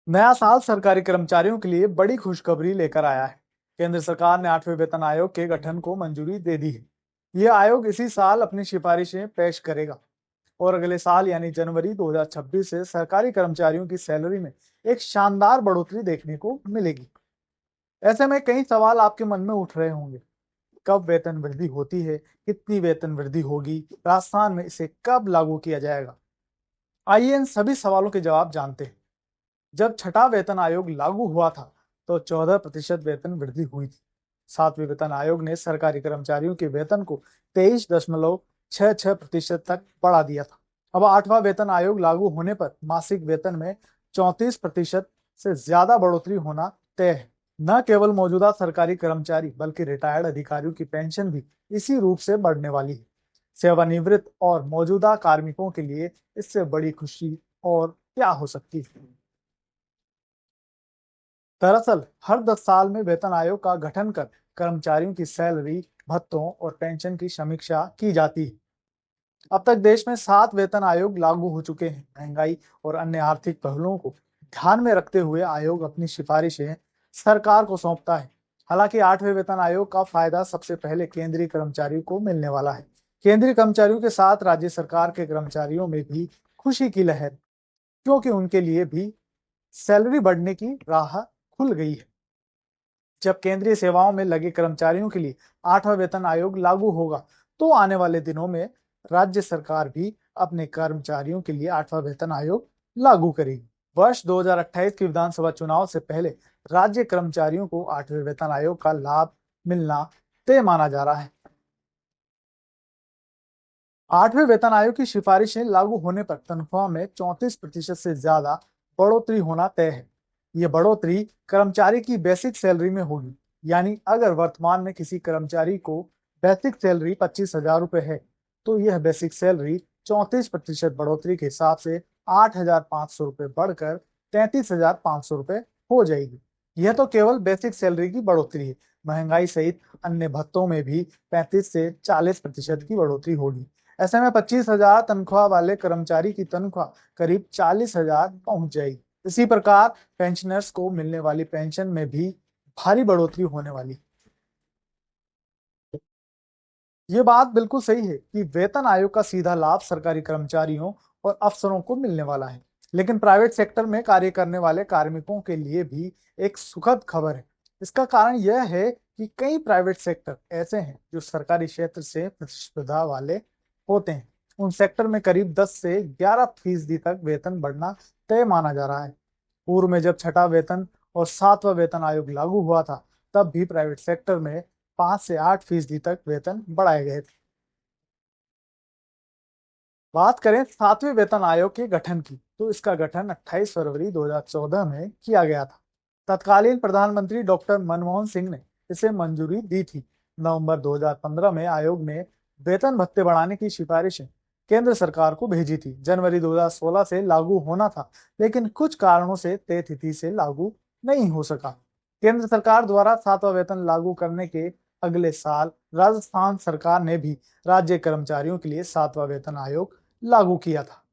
नया साल सरकारी कर्मचारियों के लिए बड़ी खुशखबरी लेकर आया है। केंद्र सरकार ने 8वें वेतन आयोग के गठन को मंजूरी दे दी है। यह आयोग इसी साल अपनी सिफारिशें पेश करेगा और अगले साल यानी जनवरी 2026 से सरकारी कर्मचारियों की सैलरी में एक शानदार बढ़ोतरी देखने को मिलेगी। ऐसे में कई सवाल आपके मन में उठ रहे होंगे। कब वेतन वृद्धि होती है, कितनी वेतन वृद्धि होगी, राजस्थान में इसे कब लागू किया जाएगा। आइए इन सभी सवालों के जवाब जानते हैं। जब छठा वेतन आयोग लागू हुआ था तो 14% वेतन वृद्धि हुई थी। सातवें वेतन आयोग ने सरकारी कर्मचारियों के वेतन को 23.66% तक बढ़ा दिया था। अब आठवां वेतन आयोग लागू होने पर मासिक वेतन में 34% से ज्यादा बढ़ोतरी होना तय है। न केवल मौजूदा सरकारी कर्मचारी बल्कि रिटायर्ड अधिकारियों की पेंशन भी इसी रूप से बढ़ने वाली है। सेवानिवृत्त और मौजूदा कार्मिकों के लिए इससे बड़ी खुशी और क्या हो सकती है। दरअसल हर 10 साल में वेतन आयोग का गठन कर कर्मचारियों की सैलरी, भत्तों और पेंशन की समीक्षा की जाती है। अब तक देश में 7 वेतन आयोग लागू हो चुके हैं। महंगाई और अन्य आर्थिक पहलुओं को ध्यान में रखते हुए आयोग अपनी सिफारिशें सरकार को सौंपता है। हालांकि 8वें वेतन आयोग का फायदा सबसे पहले केंद्रीय कर्मचारियों को मिलने वाला है। केंद्रीय कर्मचारियों के साथ राज्य सरकार के कर्मचारियों में भी खुशी की लहर, क्योंकि उनके लिए भी सैलरी बढ़ने की राह खुल गई है। जब केंद्रीय सेवाओं में लगे कर्मचारियों के लिए 8वां वेतन आयोग लागू होगा तो आने वाले दिनों में राज्य सरकार भी अपने कर्मचारियों के लिए 8वां वेतन आयोग लागू करेगी। वर्ष 2028 के विधानसभा चुनाव से पहले राज्य कर्मचारियों को 8वें वेतन आयोग का लाभ मिलना तय माना जा रहा है। 8वें वेतन आयोग की सिफारिशें लागू होने पर तनख्वाह में 34% से ज्यादा बढ़ोतरी होना तय है। ये बढ़ोतरी कर्मचारी की बेसिक सैलरी में होगी। यानी अगर वर्तमान में किसी कर्मचारी को बेसिक सैलरी 25,000 रुपए है तो यह बेसिक सैलरी 34% बढ़ोतरी के हिसाब से 8,500 रुपए बढ़कर 33,500 रुपए हो जाएगी। यह तो केवल बेसिक सैलरी की बढ़ोतरी है। महंगाई सहित अन्य भत्तों में भी 35 से 40% की बढ़ोतरी होगी। ऐसे में 25,000 तनख्वाह वाले कर्मचारी की तनख्वाह करीब 40,000 पहुंच जाएगी। इसी प्रकार पेंशनर्स को मिलने वाली पेंशन में भी भारी बढ़ोतरी होने वाली। ये बात बिल्कुल सही है कि वेतन आयोग का सीधा लाभ सरकारी कर्मचारियों और अफसरों को मिलने वाला है। लेकिन प्राइवेट सेक्टर में कार्य करने वाले कार्मिकों के लिए भी एक सुखद खबर है। इसका कारण यह है कि कई प्राइवेट सेक्टर ऐसे हैं जो सरकारी क्षेत्र से प्रतिस्पर्धा वाले होते हैं। उन सेक्टर में करीब 10 से 11% तक वेतन बढ़ना तय माना जा रहा है। पूर्व में जब छठा वेतन और 7वां वेतन आयोग लागू हुआ था तब भी प्राइवेट सेक्टर में 5 से 8% तक वेतन बढ़ाए गए थे। बात करें 7वें वेतन आयोग के गठन की तो इसका गठन 28 फरवरी 2014 में किया गया था। तत्कालीन प्रधानमंत्री डॉक्टर मनमोहन सिंह ने इसे मंजूरी दी थी। नवंबर 2015 में आयोग ने वेतन भत्ते बढ़ाने की सिफारिशें केंद्र सरकार को भेजी थी। जनवरी 2016 से लागू होना था, लेकिन कुछ कारणों से तय तिथि से लागू नहीं हो सका। केंद्र सरकार द्वारा 7वां वेतन लागू करने के अगले साल राजस्थान सरकार ने भी राज्य कर्मचारियों के लिए 7वां वेतन आयोग लागू किया था।